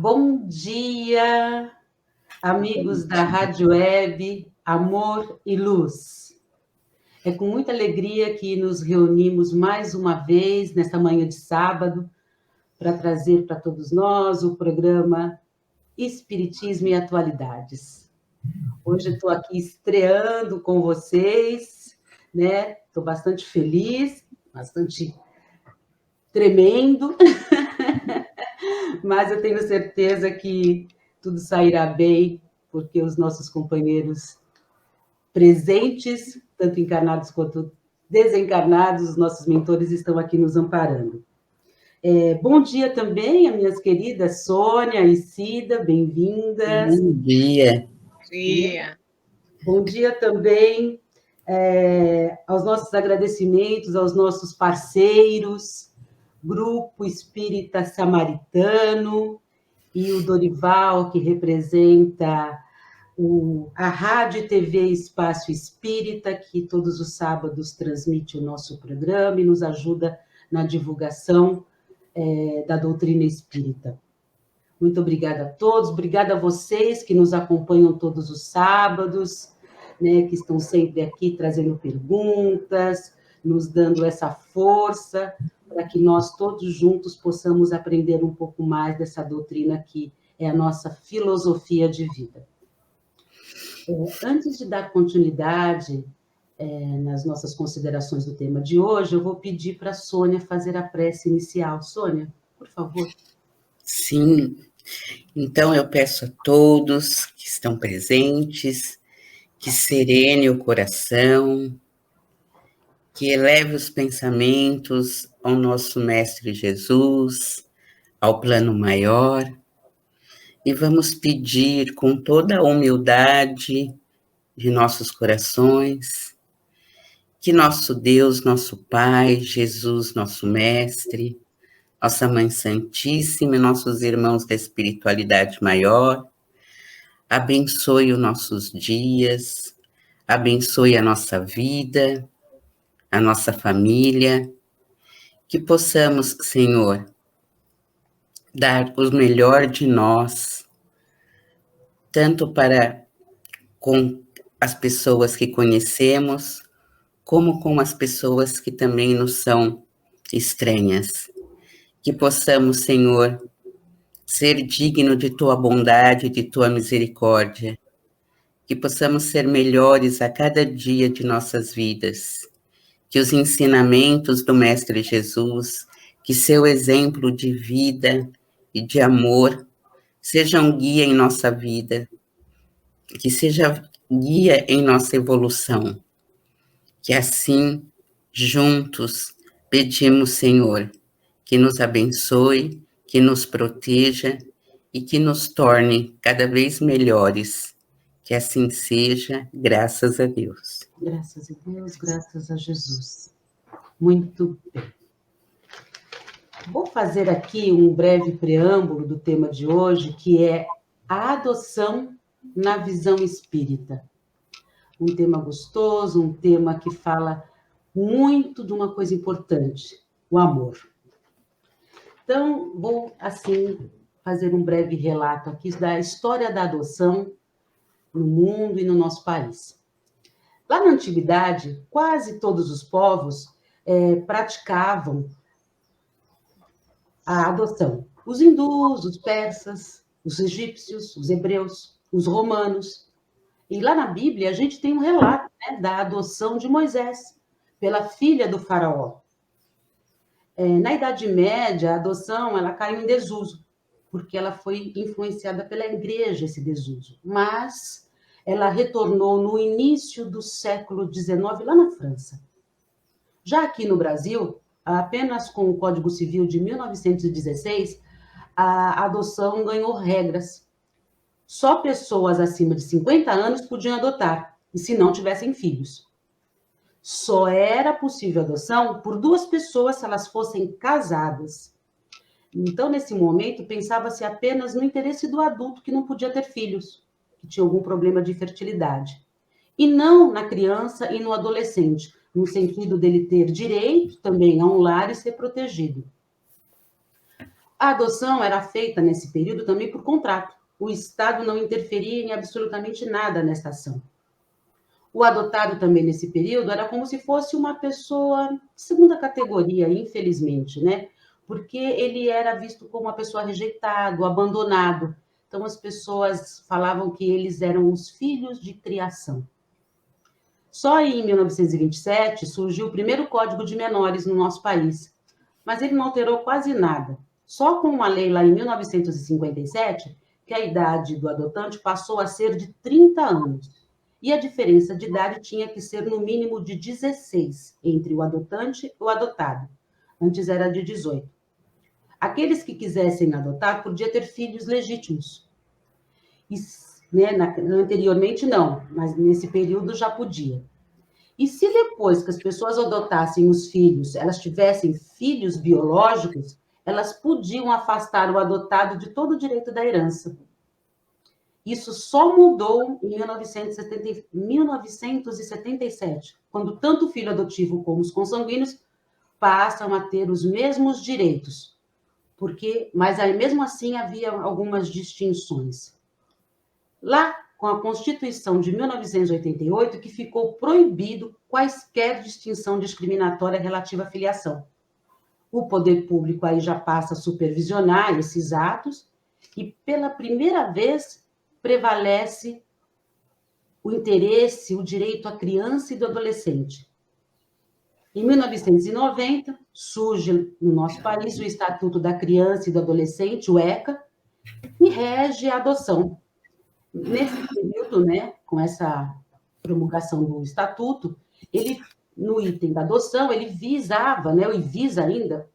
Bom dia, amigos da Rádio Web Amor e Luz. É com muita alegria que nos reunimos mais uma vez nesta manhã de sábado para trazer para todos nós o programa Espiritismo e Atualidades. Hoje estou aqui estreando com vocês, né? Estou bastante feliz, bastante tremendo, mas eu tenho certeza que tudo sairá bem, porque os nossos companheiros presentes, tanto encarnados quanto desencarnados, os nossos mentores estão aqui nos amparando. Bom dia também, as minhas queridas Sônia e Cida, bem-vindas. Bom dia. Bom dia. Bom dia também aos nossos agradecimentos, aos nossos parceiros, Grupo Espírita Samaritano e o Dorival, que representa a Rádio e TV Espaço Espírita, que todos os sábados transmite o nosso programa e nos ajuda na divulgação da doutrina espírita. Muito obrigada a todos, obrigada a vocês que nos acompanham todos os sábados, né, que estão sempre aqui trazendo perguntas, nos dando essa força para que nós todos juntos possamos aprender um pouco mais dessa doutrina que é a nossa filosofia de vida. Antes de dar continuidade nas nossas considerações do tema de hoje, eu vou pedir para a Sônia fazer a prece inicial. Sônia, por favor. Sim, então eu peço a todos que estão presentes, que serene o coração, que eleve os pensamentos ao nosso Mestre Jesus, ao plano maior, e vamos pedir com toda a humildade de nossos corações, que nosso Deus, nosso Pai, Jesus, nosso Mestre, nossa Mãe Santíssima e nossos irmãos da espiritualidade maior, abençoe os nossos dias, abençoe a nossa vida, a nossa família, que possamos, Senhor, dar o melhor de nós, tanto para com as pessoas que conhecemos, como com as pessoas que também nos são estranhas. Que possamos, Senhor, ser digno de Tua bondade, de Tua misericórdia. Que possamos ser melhores a cada dia de nossas vidas. Que os ensinamentos do Mestre Jesus, que seu exemplo de vida e de amor, sejam guia em nossa vida. Que seja guia em nossa evolução. Que assim, juntos, pedimos, Senhor, que nos abençoe, que nos proteja e que nos torne cada vez melhores. Que assim seja, graças a Deus. Graças a Deus, graças a Jesus. Muito bem. Vou fazer aqui um breve preâmbulo do tema de hoje, que é a adoção na visão espírita. Um tema gostoso, um tema que fala muito de uma coisa importante, o amor. Então, vou, assim, fazer um breve relato aqui da história da adoção no mundo e no nosso país. Lá na antiguidade, quase todos os povos praticavam a adoção. Os hindus, os persas, os egípcios, os hebreus, os romanos. E lá na Bíblia, a gente tem um relato, né, da adoção de Moisés pela filha do faraó. Na Idade Média, a adoção ela caiu em desuso, porque ela foi influenciada pela igreja, esse desuso. Mas ela retornou no início do século XIX, lá na França. Já aqui no Brasil, apenas com o Código Civil de 1916, a adoção ganhou regras. Só pessoas acima de 50 anos podiam adotar, e se não tivessem filhos. Só era possível adoção por duas pessoas se elas fossem casadas. Então, nesse momento, pensava-se apenas no interesse do adulto que não podia ter filhos, que tinha algum problema de fertilidade. E não na criança e no adolescente, no sentido dele ter direito também a um lar e ser protegido. A adoção era feita nesse período também por contrato. O Estado não interferia em absolutamente nada nessa ação. O adotado também nesse período era como se fosse uma pessoa de segunda categoria, infelizmente, né? Porque ele era visto como uma pessoa rejeitado, abandonado. Então as pessoas falavam que eles eram os filhos de criação. Só em 1927 surgiu o primeiro Código de Menores no nosso país, mas ele não alterou quase nada. Só com uma lei lá em 1957 que a idade do adotante passou a ser de 30 anos. E a diferença de idade tinha que ser no mínimo de 16 entre o adotante e o adotado. Antes era de 18. Aqueles que quisessem adotar podiam ter filhos legítimos. E, né, anteriormente não, mas nesse período já podia. E se depois que as pessoas adotassem os filhos, elas tivessem filhos biológicos, elas podiam afastar o adotado de todo o direito da herança. Isso só mudou em 1977, quando tanto o filho adotivo como os consanguíneos passam a ter os mesmos direitos. Mas aí, mesmo assim havia algumas distinções. Lá, com a Constituição de 1988, que ficou proibido quaisquer distinção discriminatória relativa à filiação. O poder público aí já passa a supervisionar esses atos e, pela primeira vez, prevalece o interesse, o direito à criança e do adolescente. Em 1990, surge no nosso país o Estatuto da Criança e do Adolescente, o ECA, e rege a adoção. Nesse período, né, com essa promulgação do Estatuto, ele, no item da adoção, ele visava, né, e visa ainda,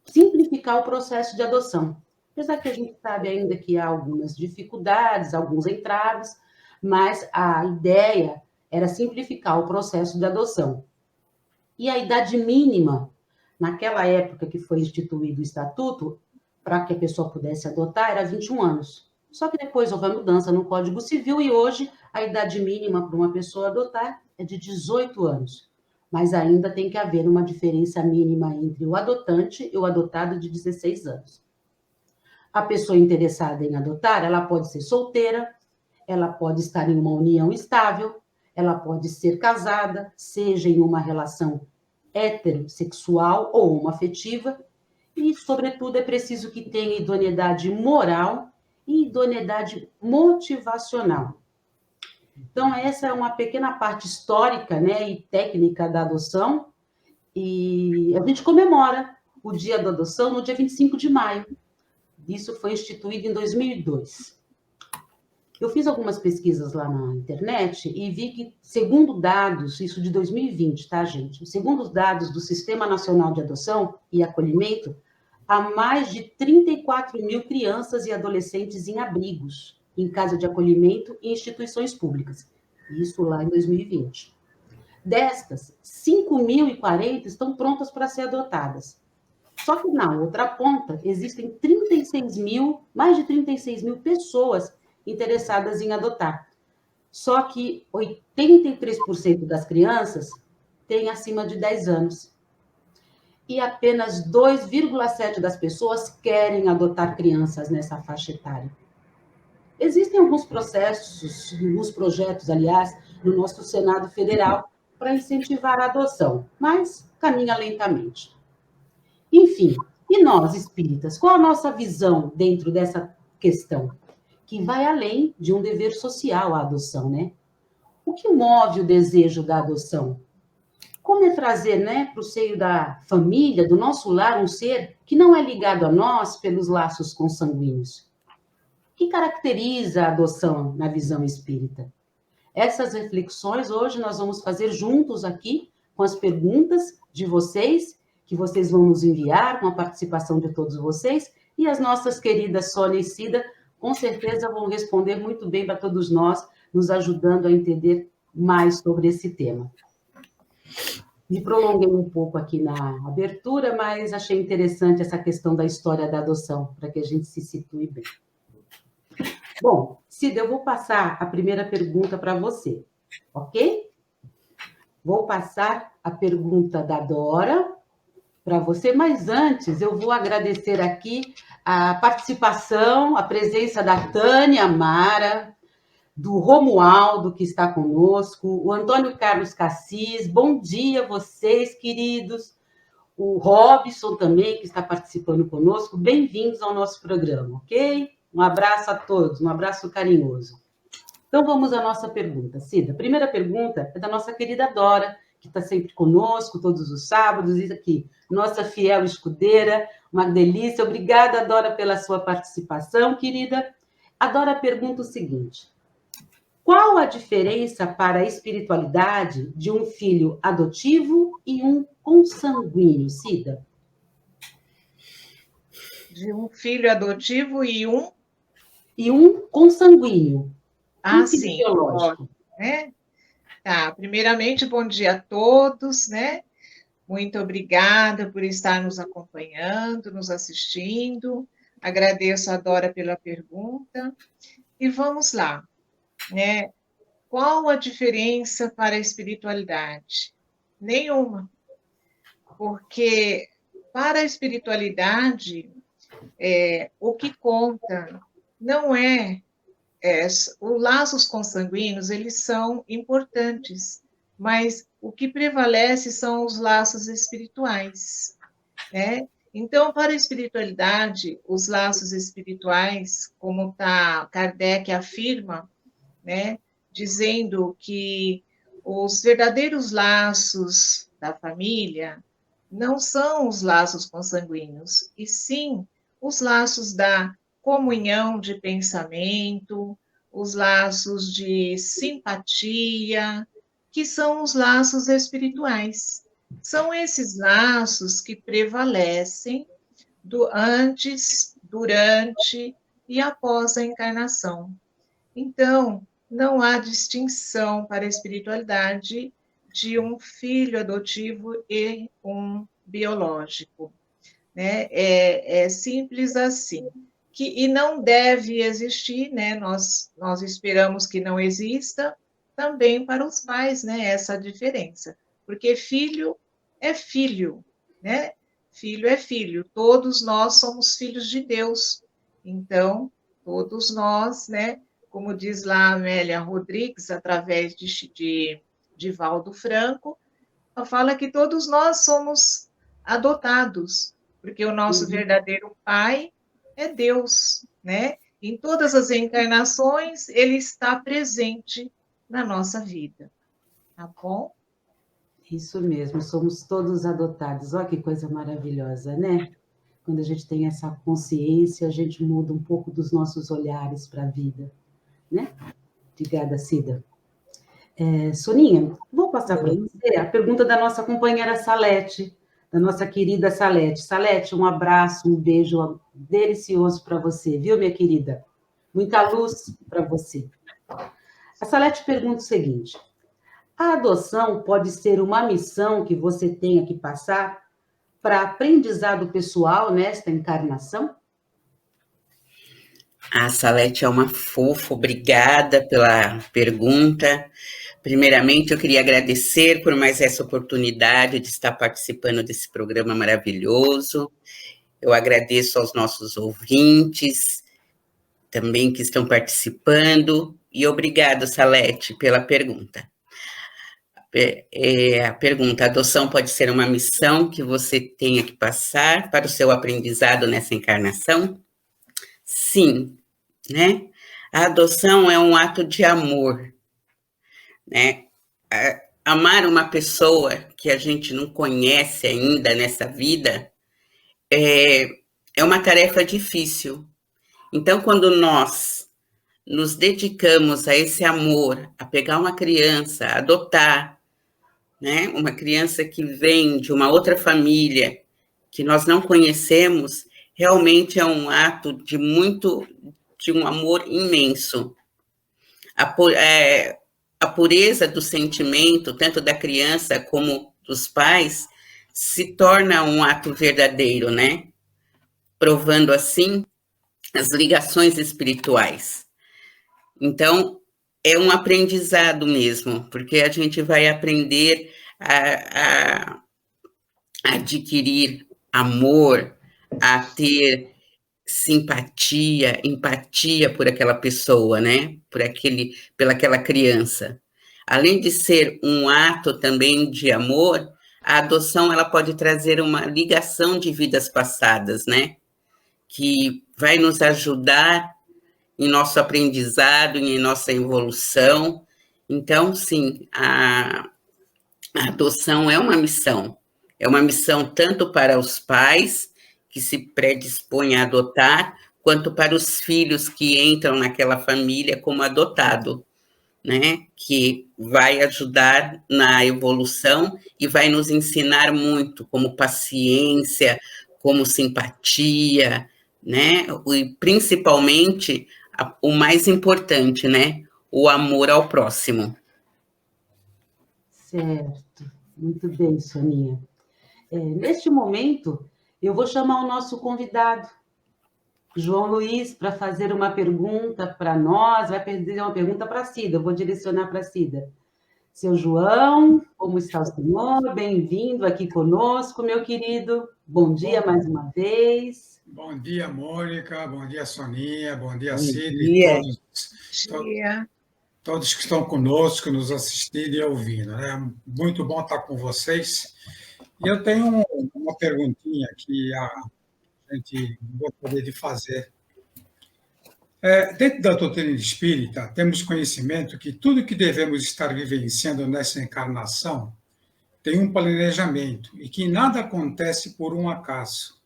simplificar o processo de adoção. Apesar que a gente sabe ainda que há algumas dificuldades, alguns entraves, mas a ideia era simplificar o processo de adoção. E a idade mínima, naquela época que foi instituído o Estatuto, para que a pessoa pudesse adotar, era 21 anos. Só que depois houve a mudança no Código Civil e hoje a idade mínima para uma pessoa adotar é de 18 anos. Mas ainda tem que haver uma diferença mínima entre o adotante e o adotado de 16 anos. A pessoa interessada em adotar, ela pode ser solteira, ela pode estar em uma união estável, ela pode ser casada, seja em uma relação heterossexual ou homoafetiva, e, sobretudo, é preciso que tenha idoneidade moral e idoneidade motivacional. Então, essa é uma pequena parte histórica, né, e técnica da adoção, e a gente comemora o Dia da Adoção no dia 25 de maio. Isso foi instituído em 2002. Eu fiz algumas pesquisas lá na internet e vi que, segundo dados, isso de 2020, tá, gente? Segundo os dados do Sistema Nacional de Adoção e Acolhimento, há mais de 34 mil crianças e adolescentes em abrigos, em casa de acolhimento e instituições públicas. Isso lá em 2020. Destas, 5.040 estão prontas para ser adotadas. Só que na outra ponta, existem mais de 36 mil pessoas interessadas em adotar. Só que 83% das crianças têm acima de 10 anos. E apenas 2,7% das pessoas querem adotar crianças nessa faixa etária. Existem alguns processos, alguns projetos, aliás, no nosso Senado Federal para incentivar a adoção, mas caminha lentamente. Enfim, e nós, espíritas, qual a nossa visão dentro dessa questão? Que vai além de um dever social a adoção, né? O que move o desejo da adoção? Como é trazer, né, para o seio da família, do nosso lar, um ser que não é ligado a nós pelos laços consanguíneos? O que caracteriza a adoção na visão espírita? Essas reflexões hoje nós vamos fazer juntos aqui com as perguntas de vocês, que vocês vão nos enviar, com a participação de todos vocês, e as nossas queridas Sônia e Cida, com certeza vão responder muito bem para todos nós, nos ajudando a entender mais sobre esse tema. Me prolonguei um pouco aqui na abertura, mas achei interessante essa questão da história da adoção, para que a gente se situe bem. Bom, Cida, eu vou passar a primeira pergunta para você, ok? Vou passar a pergunta da Dora para você, mas antes eu vou agradecer aqui a participação, a presença da Tânia Mara, do Romualdo, que está conosco, o Antônio Carlos Cassis, bom dia a vocês, queridos, o Robson também, que está participando conosco, bem-vindos ao nosso programa, ok? Um abraço a todos, um abraço carinhoso. Então, vamos à nossa pergunta, Cida. A primeira pergunta é da nossa querida Dora, que está sempre conosco, todos os sábados, diz aqui, nossa fiel escudeira, uma delícia. Obrigada, Dora, pela sua participação, querida. A Dora pergunta o seguinte: qual a diferença para a espiritualidade de um filho adotivo e um consanguíneo, Cida? De um filho adotivo e um... E um consanguíneo. Sim, lógico, né? Tá, primeiramente, bom dia a todos, né? Muito obrigada por estar nos acompanhando, nos assistindo. Agradeço a Dora pela pergunta. E vamos lá, né? Qual a diferença para a espiritualidade? Nenhuma. Porque para a espiritualidade, o que conta não os laços consanguíneos, eles são importantes, mas o que prevalece são os laços espirituais, né? Então, para a espiritualidade, os laços espirituais, como Kardec afirma, né, dizendo que os verdadeiros laços da família não são os laços consanguíneos, e sim os laços da comunhão de pensamento, os laços de simpatia, que são os laços espirituais. São esses laços que prevalecem antes, durante e após a encarnação. Então, não há distinção para a espiritualidade de um filho adotivo e um biológico, né? É simples assim. E não deve existir, né? Nós esperamos que não exista também para os pais, né? Essa diferença, porque filho é filho, né? Filho é filho. Todos nós somos filhos de Deus. Então, todos nós, né? Como diz lá a Amélia Rodrigues, através de Valdo Franco, ela fala que todos nós somos adotados, porque o nosso verdadeiro pai é Deus, né? Em todas as encarnações, ele está presente na nossa vida, tá bom? Isso mesmo, somos todos adotados. Olha que coisa maravilhosa, né? Quando a gente tem essa consciência, a gente muda um pouco dos nossos olhares para a vida, né? Obrigada, Cida. Soninha, vou passar para você a pergunta da nossa companheira Salete, da nossa querida Salete. Salete, um abraço, um beijo delicioso para você, viu, minha querida? Muita luz para você. A Salete pergunta o seguinte: a adoção pode ser uma missão que você tenha que passar para aprendizado pessoal nesta encarnação? A Salete é uma fofa, obrigada pela pergunta. Primeiramente, eu queria agradecer por mais essa oportunidade de estar participando desse programa maravilhoso. Eu agradeço aos nossos ouvintes também que estão participando. E obrigado, Salete, pela pergunta. A pergunta: a adoção pode ser uma missão que você tenha que passar para o seu aprendizado nessa encarnação? Sim, né? A adoção é um ato de amor, né? Amar uma pessoa que a gente não conhece ainda nessa vida é uma tarefa difícil. Então, quando nós nos dedicamos a esse amor, a pegar uma criança, a adotar, né? Uma criança que vem de uma outra família que nós não conhecemos, realmente é um ato de um amor imenso. A pureza do sentimento, tanto da criança como dos pais, se torna um ato verdadeiro, né? Provando assim as ligações espirituais. Então, é um aprendizado mesmo, porque a gente vai aprender a adquirir amor, a ter simpatia, empatia por aquela pessoa, né? Pelaquela criança. Além de ser um ato também de amor, a adoção ela pode trazer uma ligação de vidas passadas, né? Que vai nos ajudar em nosso aprendizado, em nossa evolução. Então, sim, a adoção é uma missão tanto para os pais que se predispõem a adotar, quanto para os filhos que entram naquela família como adotado, né? Que vai ajudar na evolução e vai nos ensinar muito, como paciência, como simpatia, né? E principalmente o mais importante, né? O amor ao próximo. Certo, muito bem, Soninha. Neste momento, eu vou chamar o nosso convidado, João Luiz, para fazer uma pergunta para nós, vai fazer uma pergunta para a Cida, eu vou direcionar para a Cida. Seu João, como está o senhor? Bem-vindo aqui conosco, meu querido. Bom dia mais uma vez. Bom dia, Mônica. Bom dia, Soninha. Bom dia, Cida. Todos que estão conosco, nos assistindo e ouvindo. É muito bom estar com vocês. E eu tenho uma perguntinha que a gente gostaria de fazer. Dentro da doutrina espírita, temos conhecimento que tudo que devemos estar vivenciando nessa encarnação tem um planejamento e que nada acontece por um acaso.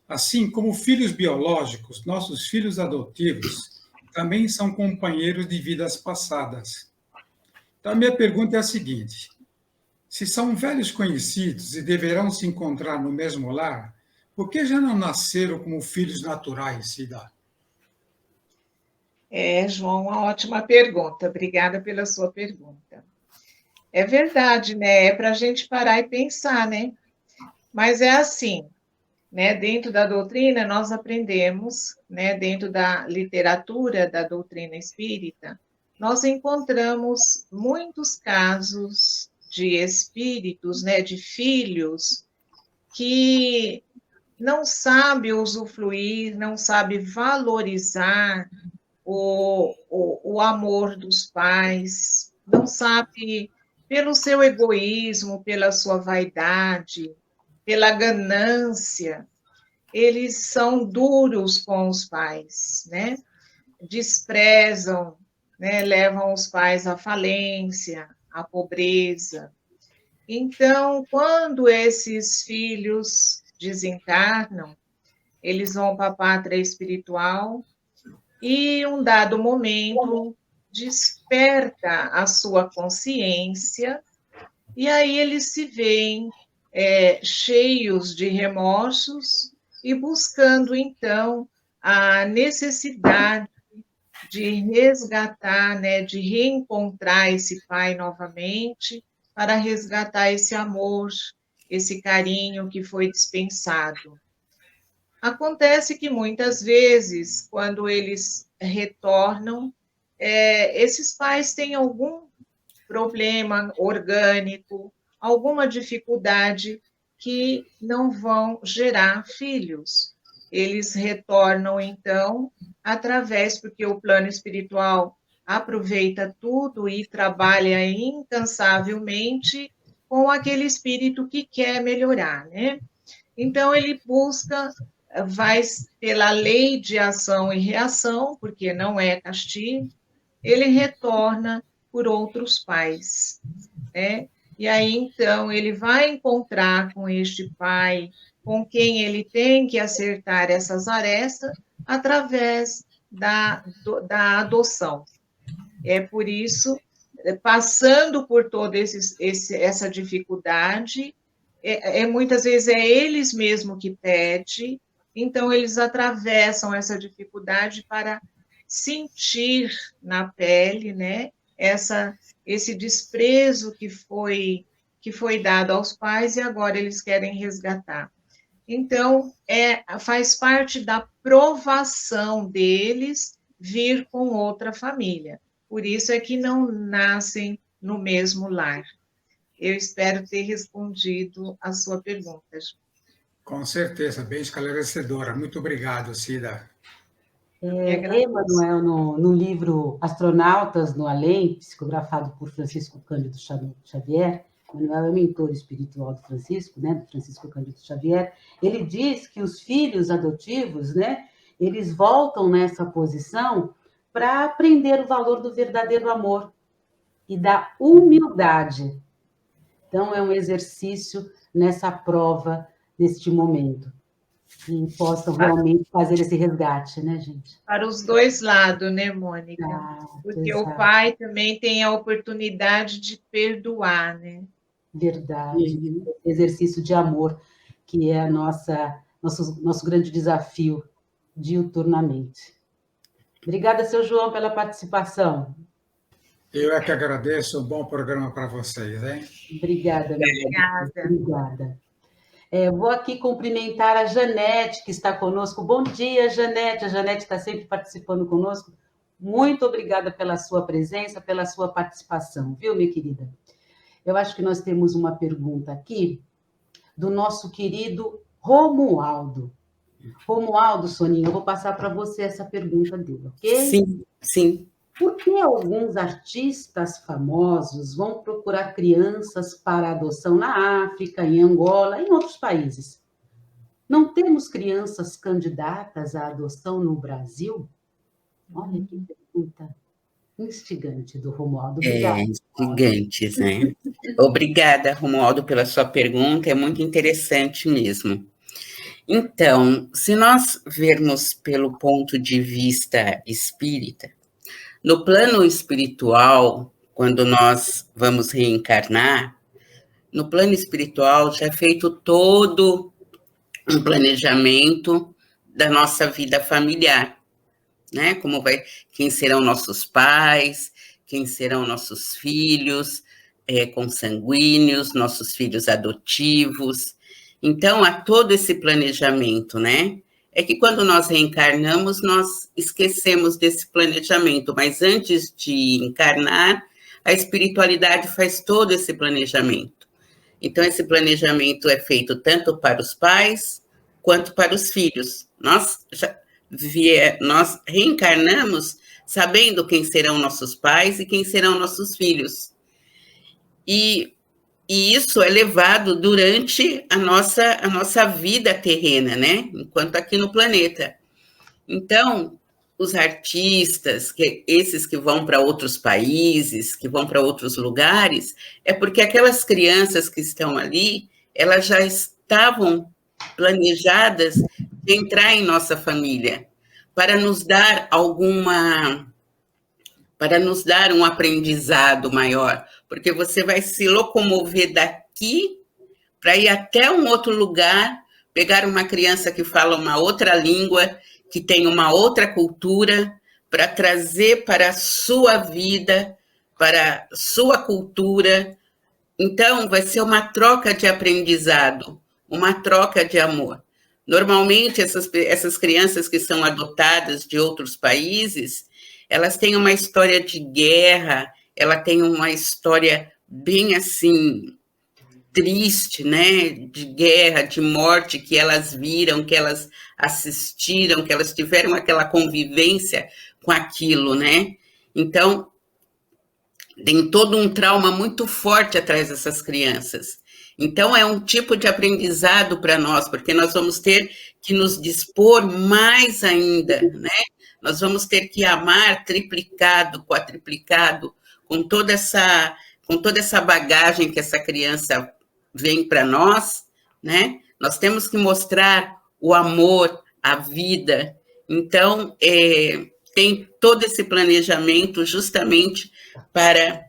Assim como filhos biológicos, nossos filhos adotivos também são companheiros de vidas passadas. Então, a minha pergunta é a seguinte: se são velhos conhecidos e deverão se encontrar no mesmo lar, por que já não nasceram como filhos naturais, Cida? João, uma ótima pergunta. Obrigada pela sua pergunta. É verdade, né? É para a gente parar e pensar, né? Mas é assim, né? Dentro da doutrina, nós aprendemos, né? Dentro da literatura da doutrina espírita, nós encontramos muitos casos de espíritos, né? De filhos que não sabem usufruir, não sabem valorizar o amor dos pais, não sabe, pelo seu egoísmo, pela sua vaidade, pela ganância, eles são duros com os pais, né? Desprezam, né? Levam os pais à falência, à pobreza. Então, quando esses filhos desencarnam, eles vão para a pátria espiritual, e, em um dado momento, desperta a sua consciência, e aí eles se veem cheios de remorsos e buscando, então, a necessidade de resgatar, né, de reencontrar esse pai novamente, para resgatar esse amor, esse carinho que foi dispensado. Acontece que muitas vezes, quando eles retornam, esses pais têm algum problema orgânico, alguma dificuldade que não vão gerar filhos. Eles retornam, então, porque o plano espiritual aproveita tudo e trabalha incansavelmente com aquele espírito que quer melhorar, né? Então, ele vai pela lei de ação e reação, porque não é castigo, ele retorna por outros pais, né? E aí, então, ele vai encontrar com este pai, com quem ele tem que acertar essas arestas, através da adoção. É por isso, passando por toda essa dificuldade, muitas vezes é eles mesmos que pedem. Então, eles atravessam essa dificuldade para sentir na pele, né, esse desprezo que foi dado aos pais e agora eles querem resgatar. Então, faz parte da provação deles vir com outra família. Por isso é que não nascem no mesmo lar. eu espero ter respondido a sua pergunta. Com certeza, bem esclarecedora. Muito obrigado, Cida. Emmanuel, no livro Astronautas no Além, psicografado por Francisco Cândido Xavier, Emmanuel é o mentor espiritual do Francisco, né, do Francisco Cândido Xavier, ele diz que os filhos adotivos, né, eles voltam nessa posição para aprender o valor do verdadeiro amor e da humildade. Então, é um exercício nessa prova, neste momento, que possam realmente fazer esse resgate, né, gente? Para os dois lados, né, Mônica? Porque exato. O pai também tem a oportunidade de perdoar, né? Verdade. Exercício de amor, que é nosso grande desafio diuturnamente. Obrigada, seu João, pela participação. Eu é que agradeço, um bom programa para vocês, hein? Obrigada, Obrigada. Vou aqui cumprimentar a Janete, que está conosco. Bom dia, Janete. A Janete está sempre participando conosco. Muito obrigada pela sua presença, pela sua participação, viu, minha querida? Eu acho que nós temos uma pergunta aqui do nosso querido Romualdo. Romualdo, Soninha, eu vou passar para você essa pergunta dele, ok? Sim. Por que alguns artistas famosos vão procurar crianças para adoção na África, em Angola e em outros países? Não temos crianças candidatas à adoção no Brasil? Olha que pergunta instigante do Romualdo. Obrigada. Instigantes, né? Obrigada, Romualdo, pela sua pergunta, é muito interessante mesmo. Então, se nós vermos pelo ponto de vista espírita, no plano espiritual, quando nós vamos reencarnar, no plano espiritual já é feito todo um planejamento da nossa vida familiar, né? Quem serão nossos pais, quem serão nossos filhos consanguíneos, nossos filhos adotivos. Então, há todo esse planejamento, né? É que quando nós reencarnamos, nós esquecemos desse planejamento, mas antes de encarnar, a espiritualidade faz todo esse planejamento. Então, esse planejamento é feito tanto para os pais quanto para os filhos. Nós reencarnamos sabendo quem serão nossos pais e quem serão nossos filhos. E isso é levado durante a nossa vida terrena, né? Enquanto aqui no planeta. Então, os artistas, esses que vão para outros países, que vão para outros lugares, é porque aquelas crianças que estão ali, elas já estavam planejadas de entrar em nossa família, para nos dar um aprendizado maior, porque você vai se locomover daqui para ir até um outro lugar, pegar uma criança que fala uma outra língua, que tem uma outra cultura, para trazer para a sua vida, para a sua cultura. Então, vai ser uma troca de aprendizado, uma troca de amor. Normalmente, essas crianças que são adotadas de outros países, elas têm uma história de guerra, ela tem uma história bem assim, triste, né? De guerra, de morte, que elas viram, que elas assistiram, que elas tiveram aquela convivência com aquilo, né? Então, tem todo um trauma muito forte atrás dessas crianças. Então, é um tipo de aprendizado para nós, porque nós vamos ter que nos dispor mais ainda, né? Nós vamos ter que amar triplicado, quadriplicado, com toda essa bagagem que essa criança vem para nós, né? Nós temos que mostrar o amor, a vida. Então, tem todo esse planejamento justamente para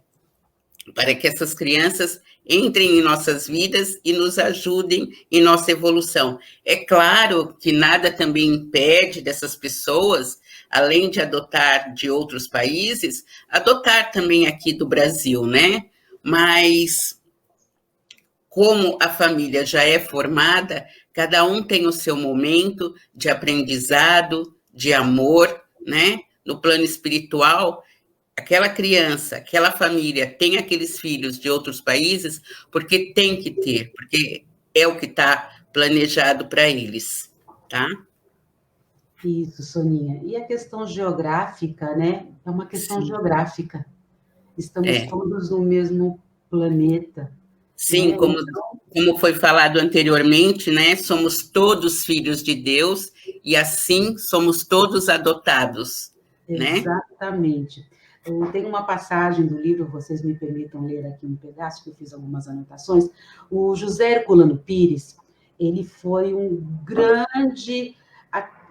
que essas crianças entrem em nossas vidas e nos ajudem em nossa evolução. É claro que nada também impede dessas pessoas, além de adotar de outros países, adotar também aqui do Brasil, né? Mas, como a família já é formada, cada um tem o seu momento de aprendizado, de amor, né? No plano espiritual, aquela criança, aquela família tem aqueles filhos de outros países, porque tem que ter, porque é o que está planejado para eles, tá? Isso, Soninha. E a questão geográfica, né? É uma questão geográfica. Estamos todos no mesmo planeta. Sim, né? como foi falado anteriormente, né? Somos todos filhos de Deus e assim somos todos adotados, né? Exatamente. Tem uma passagem do livro, vocês me permitam ler aqui um pedaço, que eu fiz algumas anotações. O José Herculano Pires, ele foi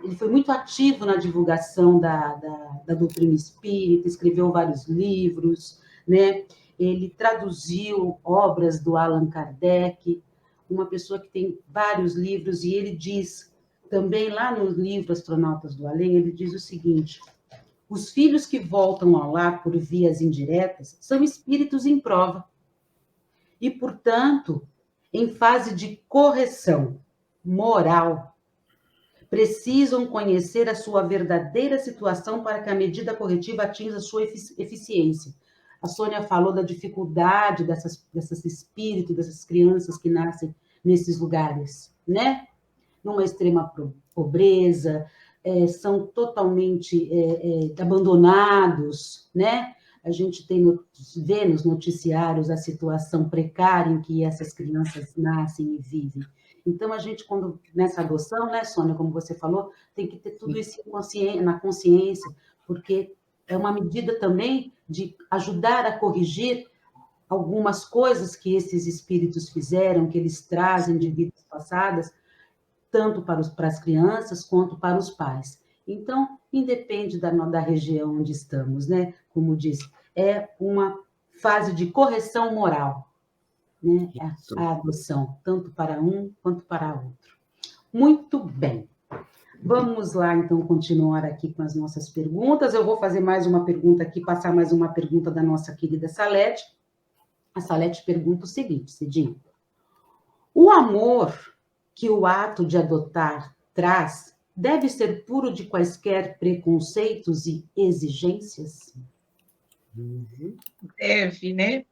ele foi muito ativo na divulgação da doutrina espírita, escreveu vários livros, né? Ele traduziu obras do Allan Kardec, uma pessoa que tem vários livros, e ele diz, também lá no livro Astronautas do Além, ele diz o seguinte: os filhos que voltam ao lar por vias indiretas são espíritos em prova e, portanto, em fase de correção moral. Precisam conhecer a sua verdadeira situação para que a medida corretiva atinja sua eficiência. A Sônia falou da dificuldade desses espíritos, dessas crianças que nascem nesses lugares, né? Numa extrema pobreza, são totalmente abandonados, né? A gente vê nos noticiários a situação precária em que essas crianças nascem e vivem. Então, a gente, quando nessa adoção, né, Sônia, como você falou, tem que ter tudo isso na consciência, porque é uma medida também de ajudar a corrigir algumas coisas que esses espíritos fizeram, que eles trazem de vidas passadas, tanto para as crianças quanto para os pais. Então, independe da região onde estamos, né? Como diz, é uma fase de correção moral, né? A adoção, tanto para um quanto para outro. Muito bem. Vamos lá, então, continuar aqui com as nossas perguntas. Eu vou fazer mais uma pergunta aqui, passar mais uma pergunta da nossa querida Salete. A Salete pergunta o seguinte, Cidinho: o amor que o ato de adotar traz deve ser puro de quaisquer preconceitos e exigências? Deve, né?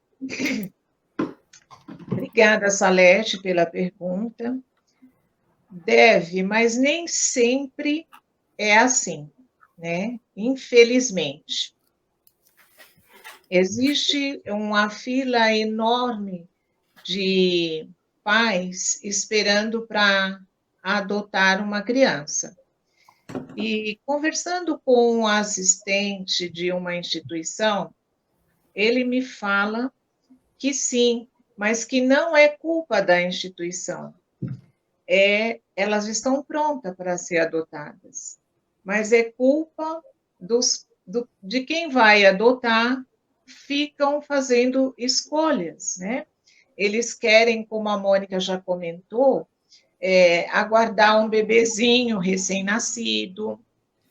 Obrigada, Salete, pela pergunta. Deve, mas nem sempre é assim, né? Infelizmente. Existe uma fila enorme de pais esperando para adotar uma criança. E conversando com um assistente de uma instituição, ele me fala que sim, mas que não é culpa da instituição. Elas estão prontas para ser adotadas, mas é culpa de quem vai adotar, ficam fazendo escolhas, né? Eles querem, como a Mônica já comentou, aguardar um bebezinho recém-nascido,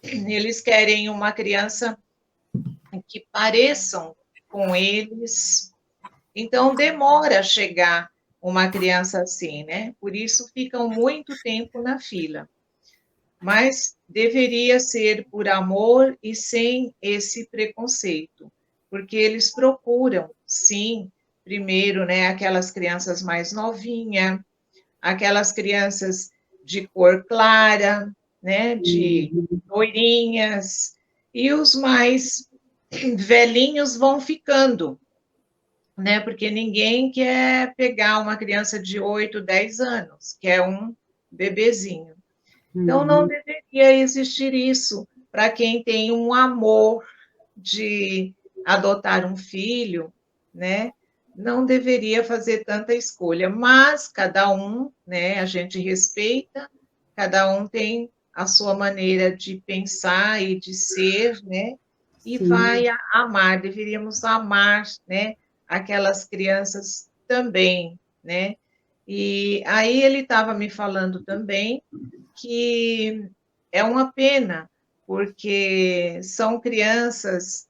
eles querem uma criança que pareçam com eles, então demora a chegar uma criança assim, né? Por isso ficam muito tempo na fila. Mas deveria ser por amor e sem esse preconceito, porque eles procuram, sim, primeiro, né, aquelas crianças mais novinhas, aquelas crianças de cor clara, né, de loirinhas, e os mais velhinhos vão ficando, né, porque ninguém quer pegar uma criança de 8, 10 anos, quer um bebezinho. Então, não deveria existir isso para quem tem um amor de adotar um filho, né? Não deveria fazer tanta escolha, mas cada um, né? A gente respeita, cada um tem a sua maneira de pensar e de ser, né? E Sim. vai amar, deveríamos amar, né? Aquelas crianças também, né? E aí ele estava me falando também que é uma pena, porque são crianças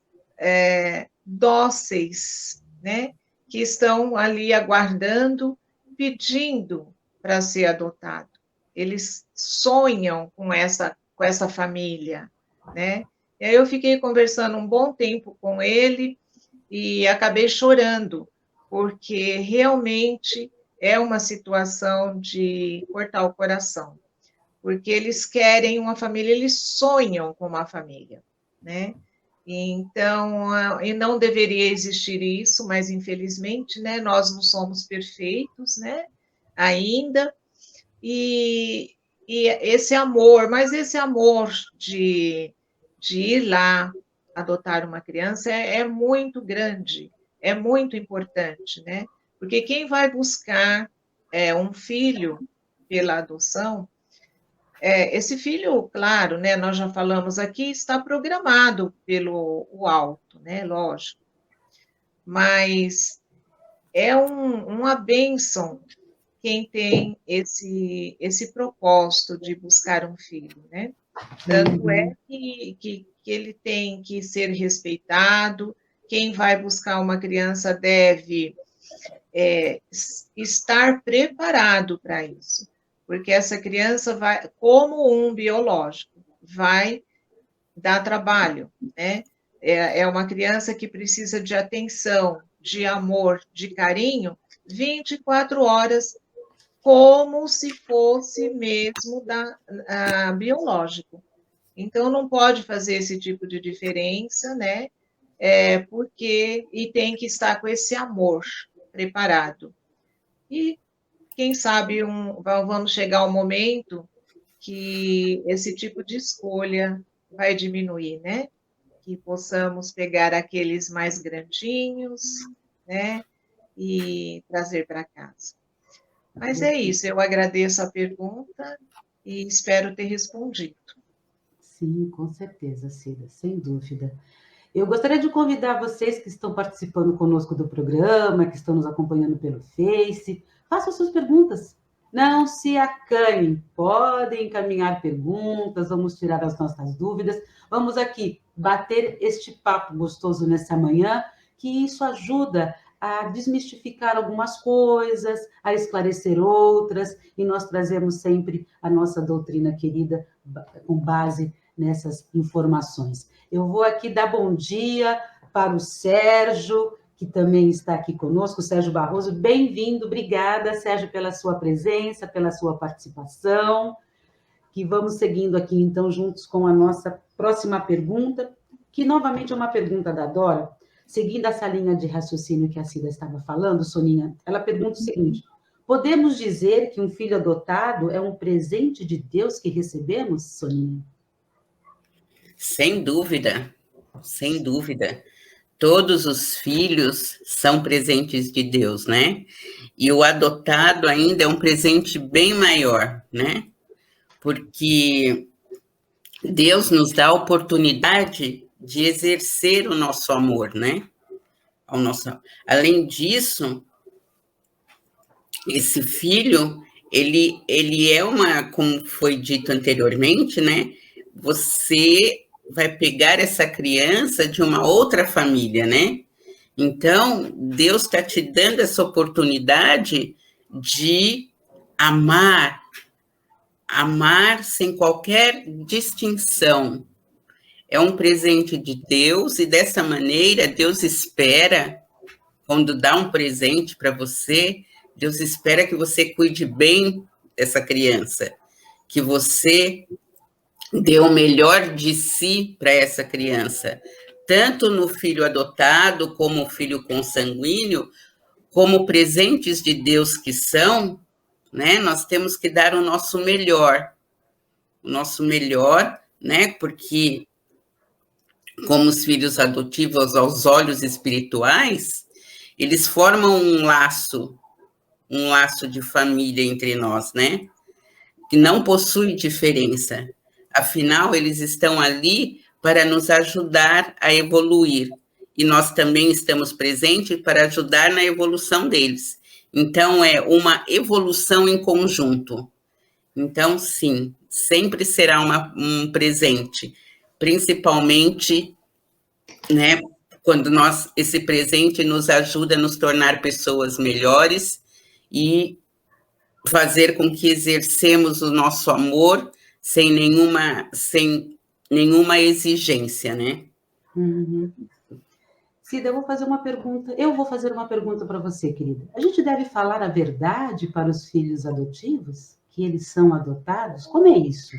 dóceis, né? Que estão ali aguardando, pedindo para ser adotado. Eles sonham com essa família, né? E aí eu fiquei conversando um bom tempo com ele e acabei chorando, porque realmente é uma situação de cortar o coração, porque eles querem uma família, eles sonham com uma família, né? Então, e não deveria existir isso, mas infelizmente, né, nós não somos perfeitos, né, ainda, e esse amor, mas esse amor de ir lá adotar uma criança é muito grande, é muito importante, né, porque quem vai buscar um filho pela adoção, esse filho, claro, né, nós já falamos aqui, está programado pelo o alto, né, lógico, mas é uma bênção quem tem esse propósito de buscar um filho, né? Tanto é que ele tem que ser respeitado, quem vai buscar uma criança deve estar preparado para isso, porque essa criança vai, como um biológico, vai dar trabalho, né? É uma criança que precisa de atenção, de amor, de carinho, 24 horas, como se fosse mesmo biológico. Então, não pode fazer esse tipo de diferença, né? E tem que estar com esse amor preparado. E, quem sabe, vamos chegar um momento que esse tipo de escolha vai diminuir, né? Que possamos pegar aqueles mais grandinhos, né? E trazer para casa. Mas é isso, eu agradeço a pergunta e espero ter respondido. Sim, com certeza, Cida, sem dúvida. Eu gostaria de convidar vocês que estão participando conosco do programa, que estão nos acompanhando pelo Face, façam suas perguntas. Não se acanhem, podem encaminhar perguntas, vamos tirar as nossas dúvidas. Vamos aqui bater este papo gostoso nessa manhã, que isso ajuda a desmistificar algumas coisas, a esclarecer outras, e nós trazemos sempre a nossa doutrina querida com base nessas informações. Eu vou aqui dar bom dia para o Sérgio, que também está aqui conosco, o Sérgio Barroso. Bem-vindo, obrigada, Sérgio, pela sua presença, pela sua participação. Que vamos seguindo aqui, então, juntos com a nossa próxima pergunta, que novamente é uma pergunta da Dora, seguindo essa linha de raciocínio que a Cida estava falando, Soninha. Ela pergunta o seguinte: podemos dizer que um filho adotado é um presente de Deus que recebemos, Soninha? Sem dúvida, sem dúvida. Todos os filhos são presentes de Deus, né? E o adotado ainda é um presente bem maior, né? Porque Deus nos dá a oportunidade de exercer o nosso amor, né? Além disso, esse filho, ele é como foi dito anteriormente, né? Você vai pegar essa criança de uma outra família, né? Então, Deus está te dando essa oportunidade de amar sem qualquer distinção. É um presente de Deus e dessa maneira Deus espera, quando dá um presente para você, Deus espera que você cuide bem dessa criança, que você dê o melhor de si para essa criança, tanto no filho adotado, como o filho consanguíneo, como presentes de Deus que são, né? Nós temos que dar o nosso melhor, né? Porque, como os filhos adotivos aos olhos espirituais, eles formam um laço de família entre nós, né? Que não possui diferença. Afinal, eles estão ali para nos ajudar a evoluir. E nós também estamos presentes para ajudar na evolução deles. Então, é uma evolução em conjunto. Então, sim, sempre será um presente. Principalmente, né, quando esse presente nos ajuda a nos tornar pessoas melhores e fazer com que exercemos o nosso amor sem nenhuma exigência, né? Uhum. Cida, eu vou fazer uma pergunta para você, querida. A gente deve falar a verdade para os filhos adotivos? Que eles são adotados? Como é isso?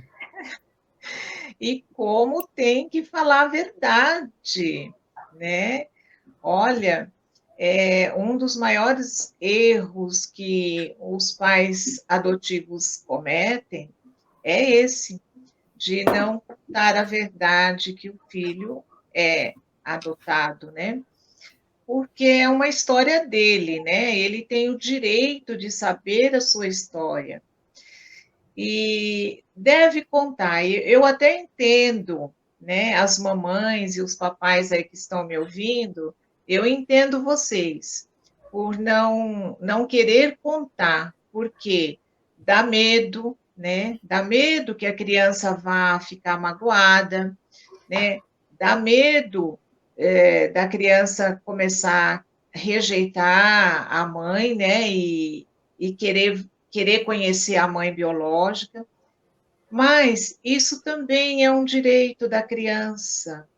E como tem que falar a verdade, né? Olha, um dos maiores erros que os pais adotivos cometem é esse, de não contar a verdade que o filho é adotado, né? Porque é uma história dele, né? Ele tem o direito de saber a sua história. E deve contar. Eu até entendo, né? As mamães e os papais aí que estão me ouvindo, eu entendo vocês por não querer contar, porque dá medo, né? Dá medo que a criança vá ficar magoada, né? Dá medo da criança começar a rejeitar a mãe, né? E querer conhecer a mãe biológica, mas isso também é um direito da criança.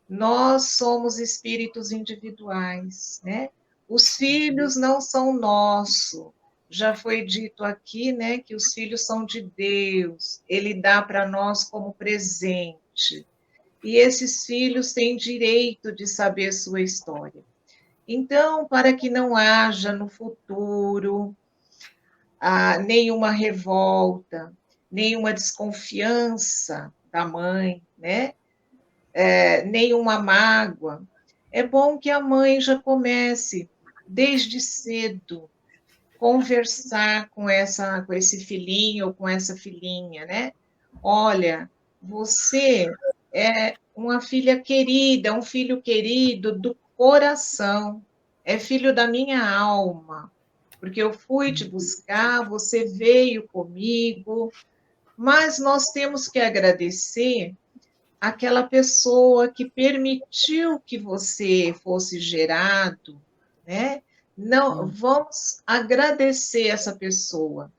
Nós somos espíritos individuais, né? Os filhos não são nossos. Já foi dito aqui, né, que os filhos são de Deus. Ele dá para nós como presente. E esses filhos têm direito de saber sua história. Então, para que não haja no futuro nenhuma revolta, nenhuma desconfiança da mãe, né? Nenhuma mágoa. É bom que a mãe já comece, desde cedo, conversar com esse filhinho ou com essa filhinha, né? Olha, você é uma filha querida, um filho querido do coração, é filho da minha alma, porque eu fui te buscar, você veio comigo, mas nós temos que agradecer aquela pessoa que permitiu que você fosse gerado, né? Não, vamos agradecer essa pessoa.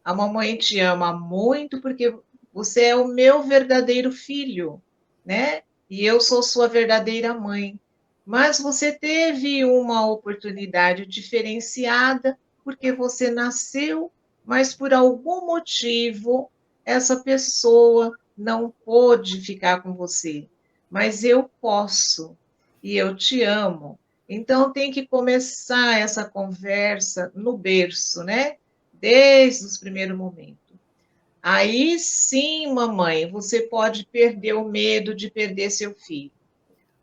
A mamãe te ama muito porque você é o meu verdadeiro filho, né? E eu sou sua verdadeira mãe. Mas você teve uma oportunidade diferenciada porque você nasceu, mas por algum motivo essa pessoa não pôde ficar com você. Mas eu posso e eu te amo. Então tem que começar essa conversa no berço, né? Desde os primeiros momentos. Aí sim, mamãe, você pode perder o medo de perder seu filho,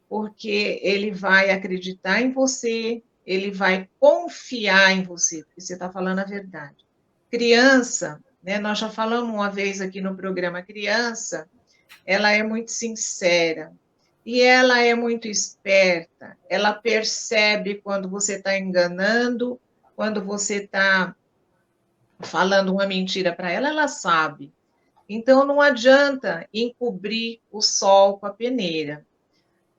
porque ele vai acreditar em você, ele vai confiar em você, porque você está falando a verdade. Criança, né, nós já falamos uma vez aqui no programa, criança, ela é muito sincera, e ela é muito esperta, ela percebe quando você está enganando, quando você está falando uma mentira para ela, ela sabe. Então, não adianta encobrir o sol com a peneira.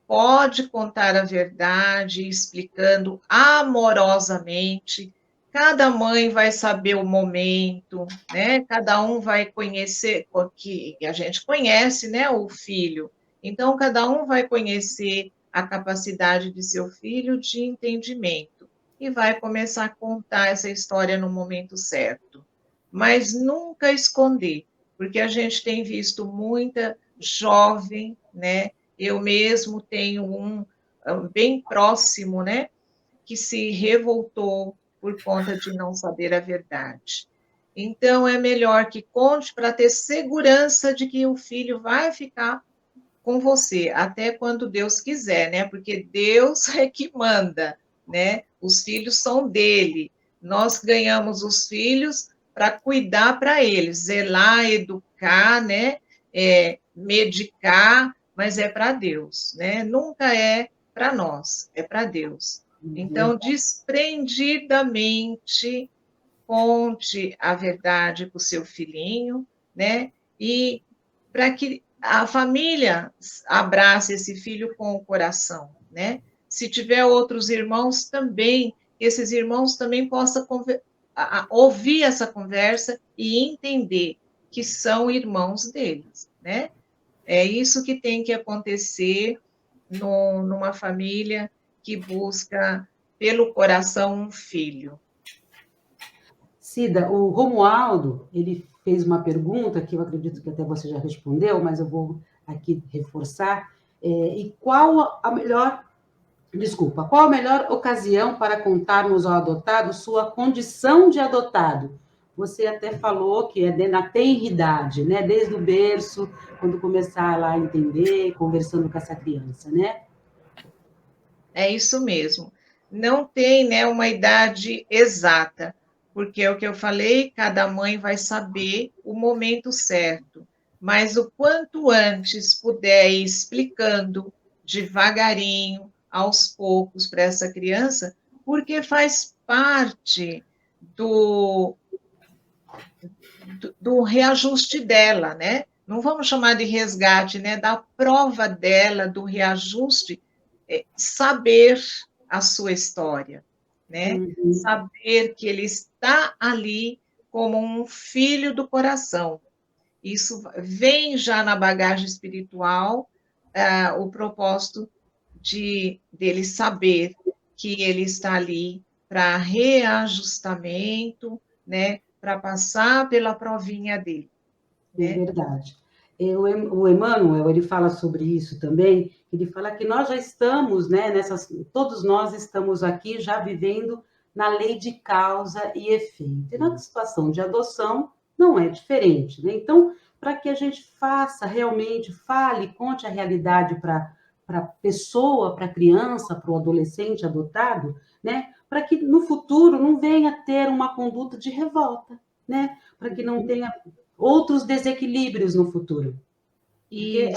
Pode contar a verdade, explicando amorosamente. Cada mãe vai saber o momento, né? Cada um vai conhecer, porque a gente conhece, né, o filho. Então, cada um vai conhecer a capacidade de seu filho de entendimento e vai começar a contar essa história no momento certo. Mas nunca esconder, porque a gente tem visto muita jovem, né? Eu mesmo tenho um bem próximo, né, que se revoltou por conta de não saber a verdade. Então, é melhor que conte para ter segurança de que o filho vai ficar com você, até quando Deus quiser, né? Porque Deus é que manda, né? Os filhos são dele. Nós ganhamos os filhos para cuidar para eles, zelar, educar, né? Medicar, mas é para Deus, né? Nunca é para nós, é para Deus. Então, desprendidamente, conte a verdade para o seu filhinho, né? E para que a família abrace esse filho com o coração, né? Se tiver outros irmãos também, esses irmãos também possam ouvir essa conversa e entender que são irmãos deles, né? É isso que tem que acontecer numa família que busca pelo coração um filho. Cida, o Romualdo, ele fez uma pergunta que eu acredito que até você já respondeu, mas eu vou aqui reforçar. E qual a melhor ocasião para contarmos ao adotado sua condição de adotado? Você até falou que é na tenridade, né? Desde o berço, quando começar lá a entender, conversando com essa criança, né? É isso mesmo. Não tem, né, uma idade exata, porque é o que eu falei, cada mãe vai saber o momento certo. Mas o quanto antes puder ir explicando devagarinho, aos poucos, para essa criança, porque faz parte do reajuste dela, né? Não vamos chamar de resgate, né? Da prova dela, do reajuste, saber a sua história, né? Uhum. Saber que ele está ali como um filho do coração. Isso vem já na bagagem espiritual, o propósito dele saber que ele está ali para reajustamento, né? Para passar pela provinha dele. Né? É verdade. O Emmanuel, ele fala sobre isso também, ele fala que nós já estamos, né, todos nós estamos aqui já vivendo na lei de causa e efeito. E na situação de adoção não é diferente, né? Então, para que a gente faça realmente, conte a realidade para a pessoa, para a criança, para o adolescente adotado, né? Para que no futuro não venha ter uma conduta de revolta, né? Para que não tenha outros desequilíbrios no futuro. Porque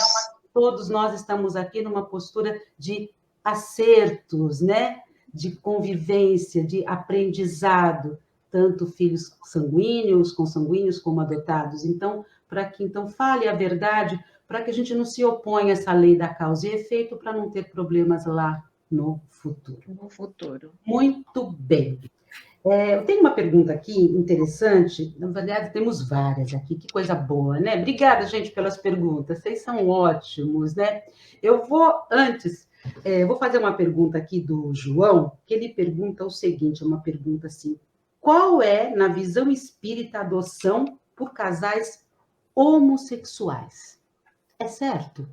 todos nós estamos aqui numa postura de acertos, né? De convivência, de aprendizado, tanto filhos sanguíneos, consanguíneos, como adotados. Então, para que fale a verdade, para que a gente não se oponha a essa lei da causa e efeito, para não ter problemas lá no futuro. No futuro. Muito bem. Eu tenho uma pergunta aqui interessante, na verdade temos várias aqui, que coisa boa, né? Obrigada, gente, pelas perguntas, vocês são ótimos, né? Eu vou fazer uma pergunta aqui do João, que ele pergunta o seguinte, uma pergunta assim, qual é, na visão espírita, a adoção por casais homossexuais? É certo?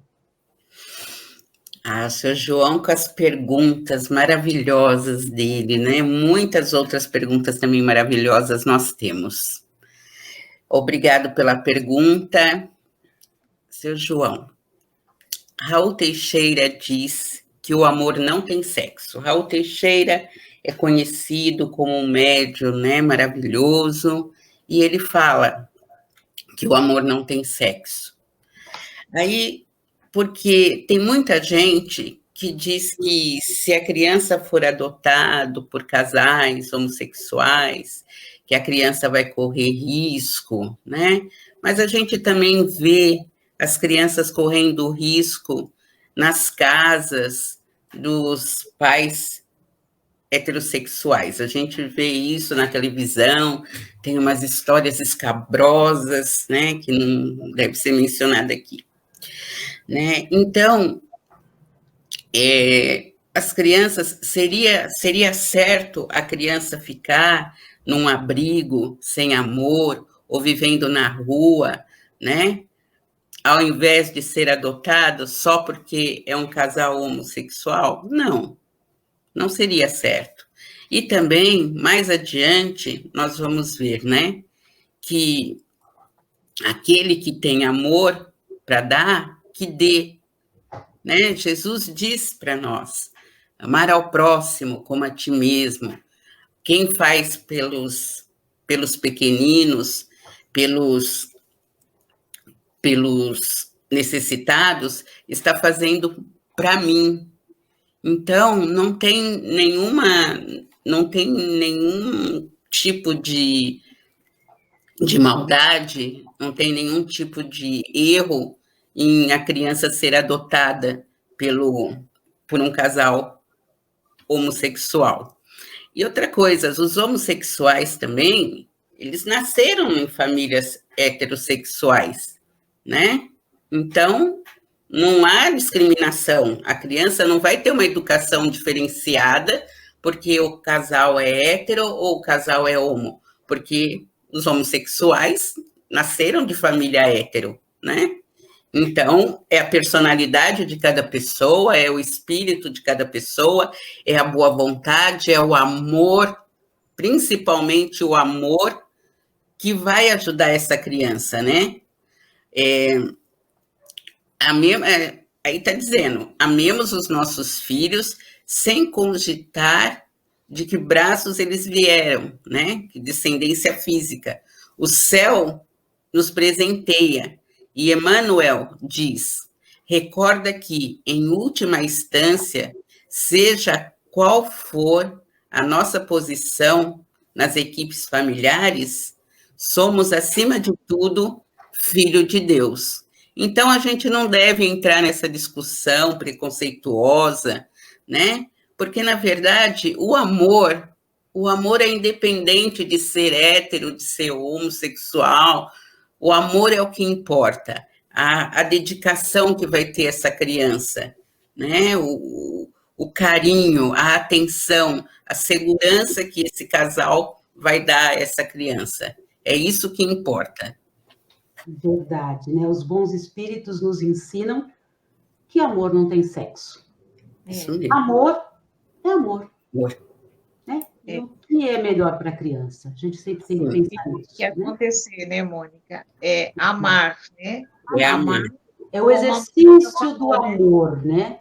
Seu João, com as perguntas maravilhosas dele, né? Muitas outras perguntas também maravilhosas nós temos. Obrigado pela pergunta, seu João. Raul Teixeira diz que o amor não tem sexo. Raul Teixeira é conhecido como um médium, né? Maravilhoso, e ele fala que o amor não tem sexo. Aí, porque tem muita gente que diz que se a criança for adotada por casais homossexuais, que a criança vai correr risco, né? Mas a gente também vê as crianças correndo risco nas casas dos pais heterossexuais. A gente vê isso na televisão, tem umas histórias escabrosas, né? Que não deve ser mencionada aqui. Né? Então, as crianças, seria certo a criança ficar num abrigo sem amor, ou vivendo na rua, né? Ao invés de ser adotado só porque é um casal homossexual? Não seria certo. E também, mais adiante, nós vamos ver, né? Que aquele que tem amor para dar, que dê, né? Jesus diz para nós, amar ao próximo como a ti mesmo. Quem faz pelos pequeninos, pelos necessitados, está fazendo para mim. Então, não tem nenhum tipo de maldade, não tem nenhum tipo de erro em a criança ser adotada por um casal homossexual. E outra coisa, os homossexuais também, eles nasceram em famílias heterossexuais, né? Então, não há discriminação. A criança não vai ter uma educação diferenciada porque o casal é hétero ou o casal é homo, porque os homossexuais nasceram de família hétero, né? Então, é a personalidade de cada pessoa, é o espírito de cada pessoa, é a boa vontade, é o amor, principalmente o amor, que vai ajudar essa criança, né? Aí está dizendo, amemos os nossos filhos sem cogitar de que braços eles vieram, né? Que descendência física. O céu nos presenteia. E Emmanuel diz, recorda que, em última instância, seja qual for a nossa posição nas equipes familiares, somos, acima de tudo, filho de Deus. Então, a gente não deve entrar nessa discussão preconceituosa, né? Porque, na verdade, o amor é independente de ser hétero, de ser homossexual. O amor é o que importa. A dedicação que vai ter essa criança, né? O carinho, a atenção, a segurança que esse casal vai dar a essa criança. É isso que importa. Verdade, né? Os bons espíritos nos ensinam que amor não tem sexo. Amor é amor. Né? E o que é melhor para a criança? A gente sempre tem que pensar nisso. O que acontecer, né, Mônica? É amar, né? Amar. É o exercício do amor, né?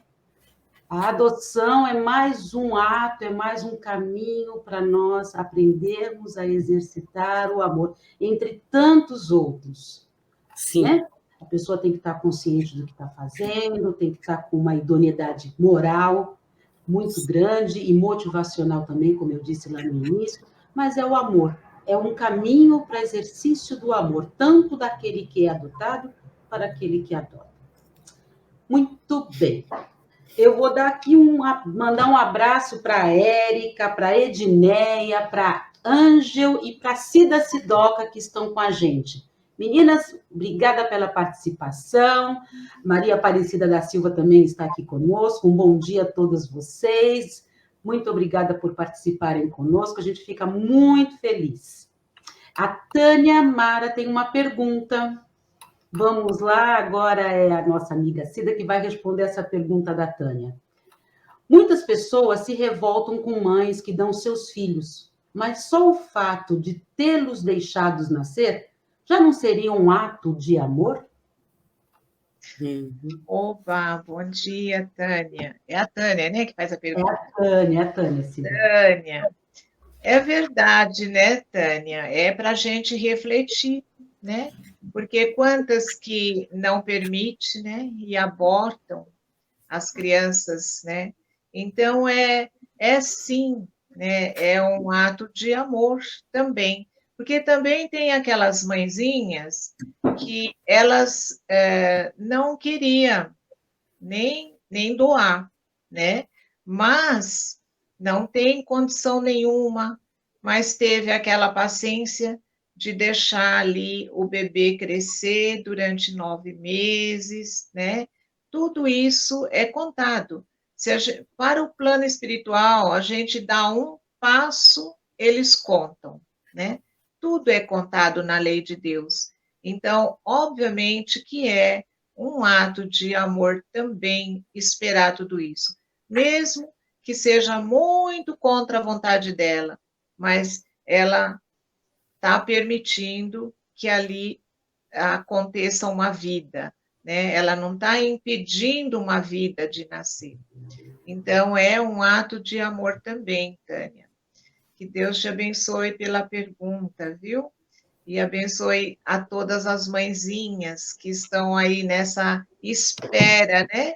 A adoção é mais um ato, é mais um caminho para nós aprendermos a exercitar o amor, entre tantos outros. Sim. Né? A pessoa tem que estar consciente do que está fazendo, tem que estar com uma idoneidade moral muito grande e motivacional também, como eu disse lá no início, mas é o amor, é um caminho para exercício do amor, tanto daquele que é adotado para aquele que adota. Muito bem. Eu vou dar aqui mandar um abraço para a Érica, para a Edneia, para Ângel e para a Cida Sidoca, que estão com a gente. Meninas, obrigada pela participação. Maria Aparecida da Silva também está aqui conosco. Um bom dia a todas vocês. Muito obrigada por participarem conosco. A gente fica muito feliz. A Tânia Mara tem uma pergunta. Vamos lá, agora é a nossa amiga Cida que vai responder essa pergunta da Tânia. Muitas pessoas se revoltam com mães que dão seus filhos, mas só o fato de tê-los deixados nascer já não seria um ato de amor? Opa, bom dia, Tânia. É a Tânia, né, que faz a pergunta? É a Tânia, sim. Tânia, é verdade, né, Tânia? É para a gente refletir, né? Porque quantas que não permitem, né, e abortam as crianças, né? Então, é sim, né, é um ato de amor também. Porque também tem aquelas mãezinhas que elas não queriam nem doar, né? Mas não tem condição nenhuma, mas teve aquela paciência de deixar ali o bebê crescer durante 9 meses, né? Tudo isso é contado. Para o plano espiritual, a gente dá um passo, eles contam, né? Tudo é contado na lei de Deus. Então, obviamente que é um ato de amor também esperar tudo isso, mesmo que seja muito contra a vontade dela, mas ela está permitindo que ali aconteça uma vida, né? Ela não está impedindo uma vida de nascer. Então, é um ato de amor também, Tânia. Que Deus te abençoe pela pergunta, viu? E abençoe a todas as mãezinhas que estão aí nessa espera, né?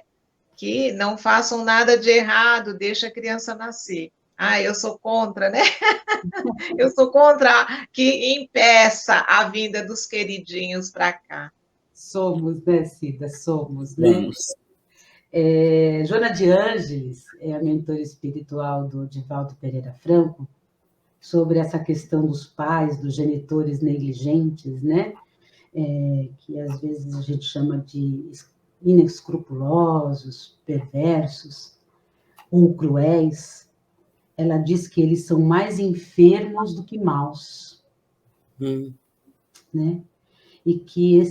Que não façam nada de errado, deixa a criança nascer. Ah, eu sou contra, né? Eu sou contra que impeça a vinda dos queridinhos para cá. Somos, né, Cida? Somos, né? Joana de Ângeles é a mentora espiritual do Divaldo Pereira Franco, sobre essa questão dos pais, dos genitores negligentes, né? que às vezes a gente chama de inescrupulosos, perversos ou cruéis, ela diz que eles são mais enfermos do que maus, né? E que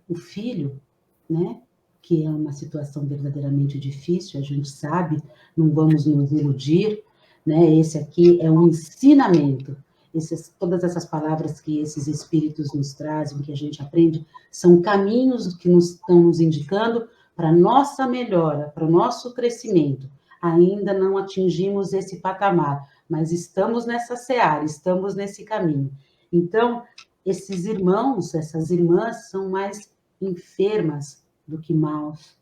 o filho, né, que é uma situação verdadeiramente difícil, a gente sabe, não vamos nos iludir, né? Esse aqui é um ensinamento. Todas essas palavras que esses espíritos nos trazem, que a gente aprende, são caminhos que nos estão nos indicando para a nossa melhora, para o nosso crescimento. Ainda não atingimos esse patamar, mas estamos nessa seara, estamos nesse caminho. Então, esses irmãos, essas irmãs são mais enfermas do que maus,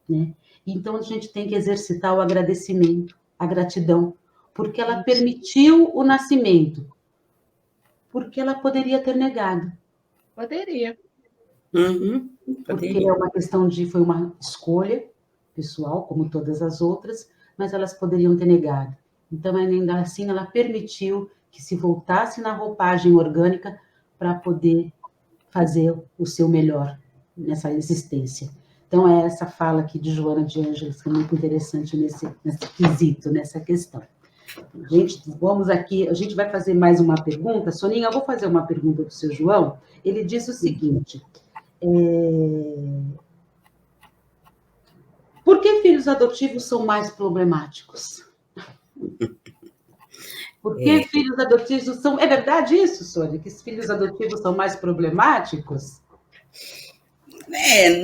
né? Então, a gente tem que exercitar o agradecimento, a gratidão, porque ela permitiu o nascimento, porque ela poderia ter negado. Poderia. Porque é uma questão foi uma escolha pessoal, como todas as outras, mas elas poderiam ter negado. Então, ainda assim, ela permitiu que se voltasse na roupagem orgânica para poder fazer o seu melhor nessa existência. Então, é essa fala aqui de Joana de Ângeles, que é muito interessante nesse quesito, nessa questão. Gente, vamos aqui, a gente vai fazer mais uma pergunta. Soninha, eu vou fazer uma pergunta para o seu João. Ele diz o seguinte: por que filhos adotivos são mais problemáticos? Por que filhos adotivos são... É verdade isso, Sônia, que os filhos adotivos são mais problemáticos?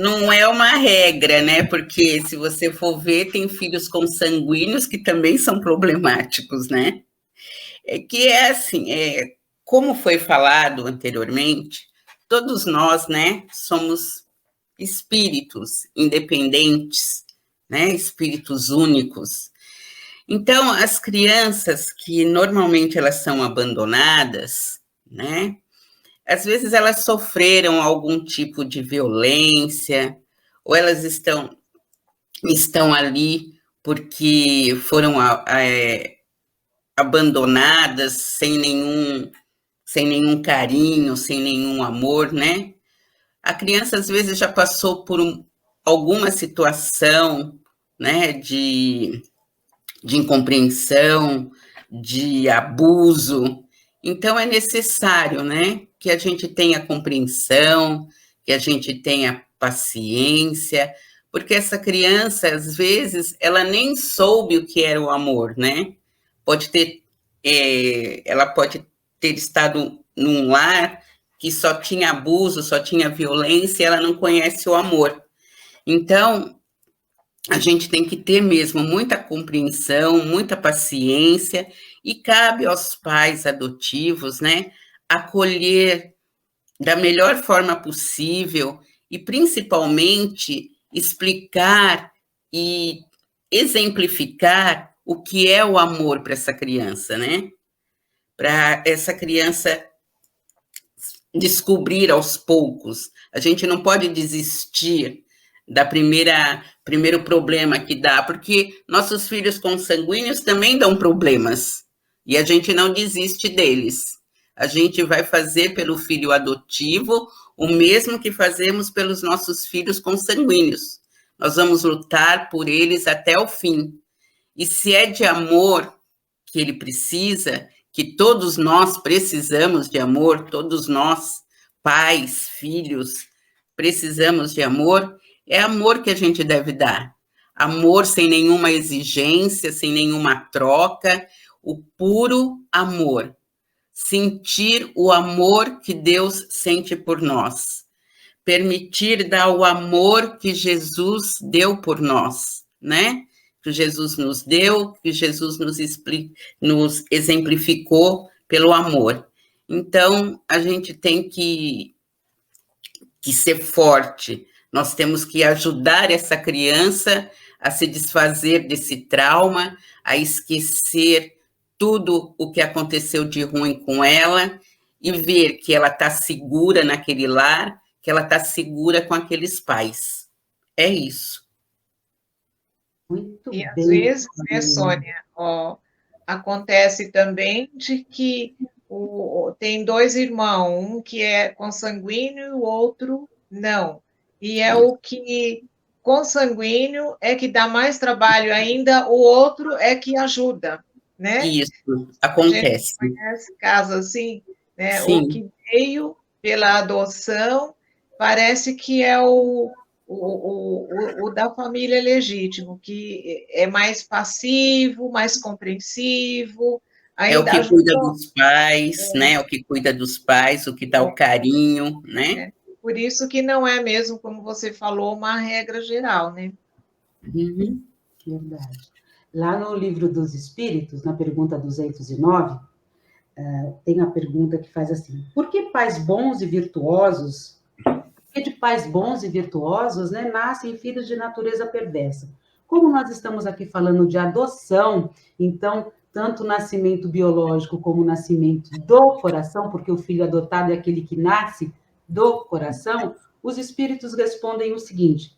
Não é uma regra, né? Porque se você for ver, tem filhos consanguíneos que também são problemáticos, né? Que é assim, como foi falado anteriormente, todos nós, né, somos espíritos independentes, né? Espíritos únicos. Então, as crianças que normalmente elas são abandonadas, né? Às vezes elas sofreram algum tipo de violência, ou elas estão ali porque foram abandonadas sem nenhum carinho, sem nenhum amor, né? A criança às vezes já passou por alguma situação, né, de incompreensão, de abuso. Então, é necessário, né, que a gente tenha compreensão, que a gente tenha paciência, porque essa criança, às vezes, ela nem soube o que era o amor, né? Ela pode ter estado num lar que só tinha abuso, só tinha violência, e ela não conhece o amor. Então, a gente tem que ter mesmo muita compreensão, muita paciência, e cabe aos pais adotivos, né, acolher da melhor forma possível e, principalmente, explicar e exemplificar o que é o amor para essa criança, né? Para essa criança descobrir aos poucos. A gente não pode desistir da primeiro problema que dá, porque nossos filhos consanguíneos também dão problemas, e a gente não desiste deles. A gente vai fazer pelo filho adotivo o mesmo que fazemos pelos nossos filhos consanguíneos. Nós vamos lutar por eles até o fim. E se é de amor que ele precisa, que todos nós precisamos de amor, todos nós, pais, filhos, precisamos de amor, é amor que a gente deve dar. Amor sem nenhuma exigência, sem nenhuma troca, o puro amor. Sentir o amor que Deus sente por nós. Permitir dar o amor que Jesus deu por nós, né? Que Jesus nos deu, que Jesus nos exemplificou pelo amor. Então, a gente tem que ser forte. Nós temos que ajudar essa criança a se desfazer desse trauma, a esquecer tudo o que aconteceu de ruim com ela e ver que ela está segura naquele lar, que ela está segura com aqueles pais. É isso. Muito e bem. Às vezes, né, Sônia, acontece também de que tem 2 irmãos, um que é consanguíneo e o outro não. E é o que consanguíneo é que dá mais trabalho ainda, o outro é que ajuda, né? Isso, acontece. A gente conhece casos assim, né? Sim. O que veio pela adoção parece que é o da família legítimo, que é mais passivo, mais compreensivo, É o ainda que cuida ajudou. dos pais, né? É o que cuida dos pais, o que dá o carinho, né? Por isso que não é mesmo, como você falou, uma regra geral, né? Uhum. Verdade. Lá no Livro dos Espíritos, na pergunta 209, tem a pergunta que faz assim: por que pais bons e virtuosos, porque de pais bons e virtuosos, né, nascem filhos de natureza perversa? Como nós estamos aqui falando de adoção, então, tanto o nascimento biológico como o nascimento do coração, porque o filho adotado é aquele que nasce do coração, os espíritos respondem o seguinte: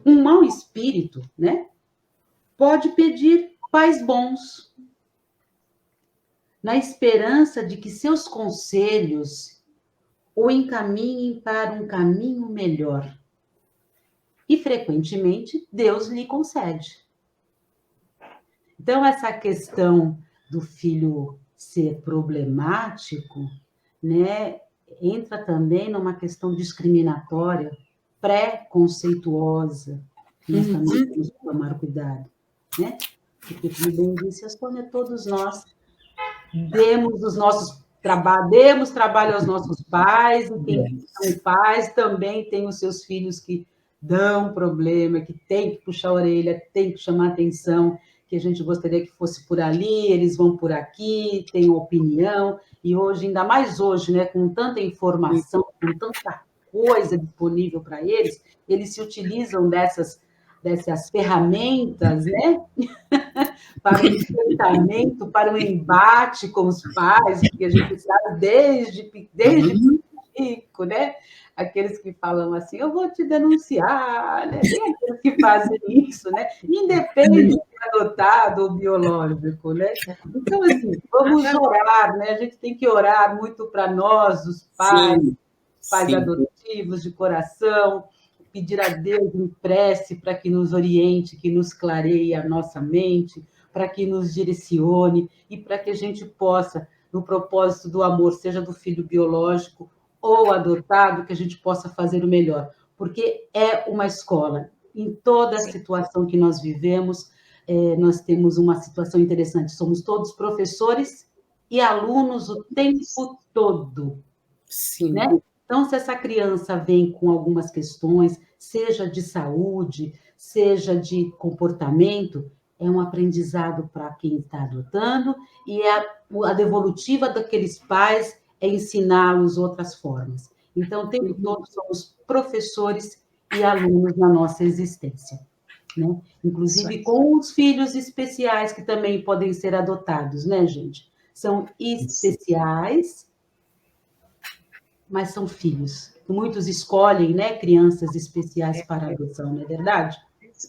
um mau espírito, né, pode pedir pais bons, na esperança de que seus conselhos o encaminhem para um caminho melhor. E, frequentemente, Deus lhe concede. Então, essa questão do filho ser problemático, né, entra também numa questão discriminatória, pré-conceituosa, que nós também temos que tomar cuidado, né? Porque, como bem disse a Sônia, todos nós demos trabalho aos nossos pais, e quem são pais também tem os seus filhos que dão problema, que tem que puxar a orelha, tem que chamar atenção, que a gente gostaria que fosse por ali, eles vão por aqui, têm opinião, e hoje, ainda mais hoje, né, com tanta informação, com tanta coisa disponível para eles, eles se utilizam dessas ferramentas, né? Para o enfrentamento, para o embate com os pais, que a gente sabe desde pico, né? Aqueles que falam assim, eu vou te denunciar, né? Tem aqueles que fazem isso, né? Independe de ser adotado ou biológico, né? Então, assim, vamos orar, né? A gente tem que orar muito para nós, os pais, pais adotivos de coração, pedir a Deus em prece para que nos oriente, que nos clareie a nossa mente, para que nos direcione e para que a gente possa, no propósito do amor, seja do filho biológico ou adotado, que a gente possa fazer o melhor, porque é uma escola. Em toda a situação que nós vivemos, nós temos uma situação interessante, somos todos professores e alunos o tempo todo. Sim. Né? Então, se essa criança vem com algumas questões, seja de saúde, seja de comportamento, é um aprendizado para quem está adotando, e a devolutiva daqueles pais é ensiná-los outras formas. Então, o tempo todo somos professores e alunos na nossa existência. Né? Inclusive com os filhos especiais que também podem ser adotados, né, gente? São especiais, mas são filhos. Muitos escolhem, né, crianças especiais para adoção, não é verdade?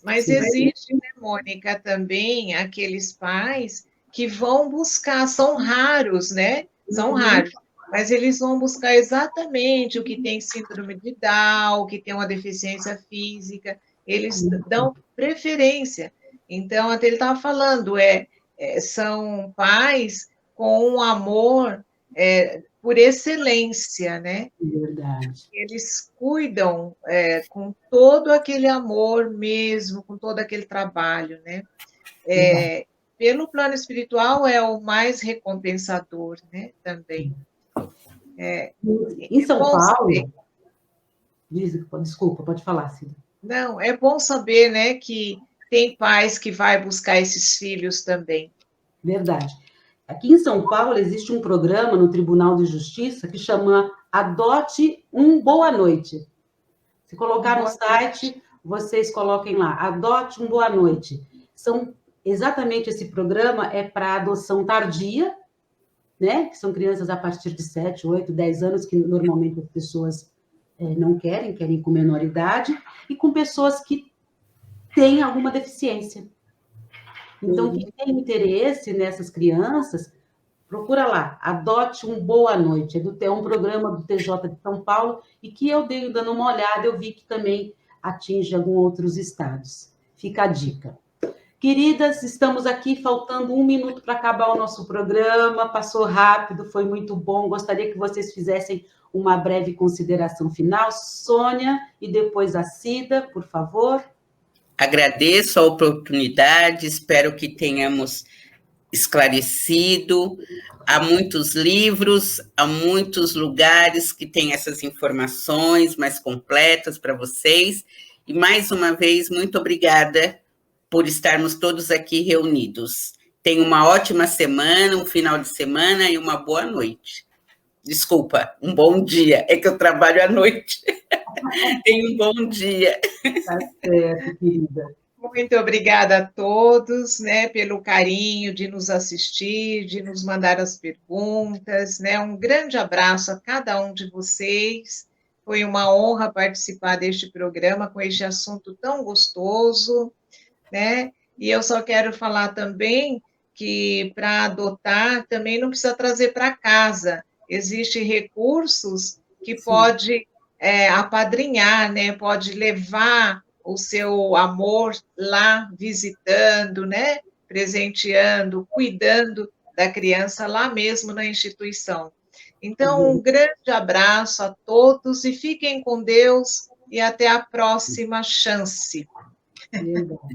Mas sim, existe, né, Mônica, também aqueles pais que vão buscar, são raros, né? São raros, mas eles vão buscar exatamente o que tem síndrome de Down, o que tem uma deficiência física, eles dão preferência. Então, até ele estava falando, são pais com um amor por excelência, né? Verdade. Eles cuidam com todo aquele amor mesmo, com todo aquele trabalho, né? Pelo plano espiritual é o mais recompensador, né? Também. Em São Paulo... Desculpa, pode falar, Cida. Não, é bom saber, né, que tem pais que vai buscar esses filhos também. Verdade. Aqui em São Paulo existe um programa no Tribunal de Justiça que chama Adote um Boa Noite. Se colocar no site, vocês coloquem lá, Adote um Boa Noite. Exatamente esse programa é para adoção tardia, né? Que são crianças a partir de 7, 8, 10 anos, que normalmente as pessoas não querem com menor idade, e com pessoas que têm alguma deficiência. Então, quem tem interesse nessas crianças Procura lá, Adote um Boa Noite. É um programa do TJ de São Paulo e que eu dei dando uma olhada, eu vi que também atinge alguns outros estados. Fica a dica. Queridas, estamos aqui, faltando 1 minuto para acabar o nosso programa. Passou rápido, foi muito bom. Gostaria que vocês fizessem uma breve consideração final. Sônia e depois a Cida, por favor. Agradeço a oportunidade, espero que tenhamos esclarecido. Há muitos livros, há muitos lugares que têm essas informações mais completas para vocês. E, mais uma vez, muito obrigada por estarmos todos aqui reunidos. Tenha uma ótima semana, um final de semana e uma boa noite. Desculpa, um bom dia. É que eu trabalho à noite. Tenha um bom dia. Tá certo, querida. Muito obrigada a todos, né, pelo carinho de nos assistir, de nos mandar as perguntas, né? Um grande abraço a cada um de vocês. Foi uma honra participar deste programa com este assunto tão gostoso, né? E eu só quero falar também que para adotar também não precisa trazer para casa. Existem recursos que pode apadrinhar, né? Pode levar o seu amor lá visitando, né? Presenteando, cuidando da criança lá mesmo na instituição. Então, um grande abraço a todos e fiquem com Deus e até a próxima chance.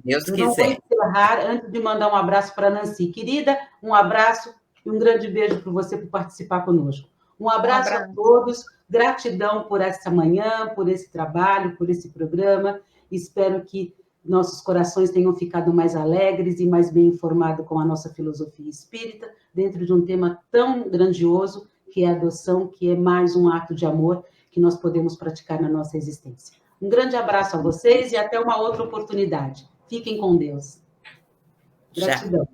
Deus Eu não vou quiser. encerrar antes de mandar um abraço para a Nancy. Querida, um abraço e um grande beijo para você por participar conosco. Um abraço a todos, gratidão por essa manhã, por esse trabalho, por esse programa. Espero que nossos corações tenham ficado mais alegres e mais bem informados com a nossa filosofia espírita, dentro de um tema tão grandioso que é a adoção, que é mais um ato de amor que nós podemos praticar na nossa existência. Um grande abraço a vocês e até uma outra oportunidade. Fiquem com Deus. Gratidão.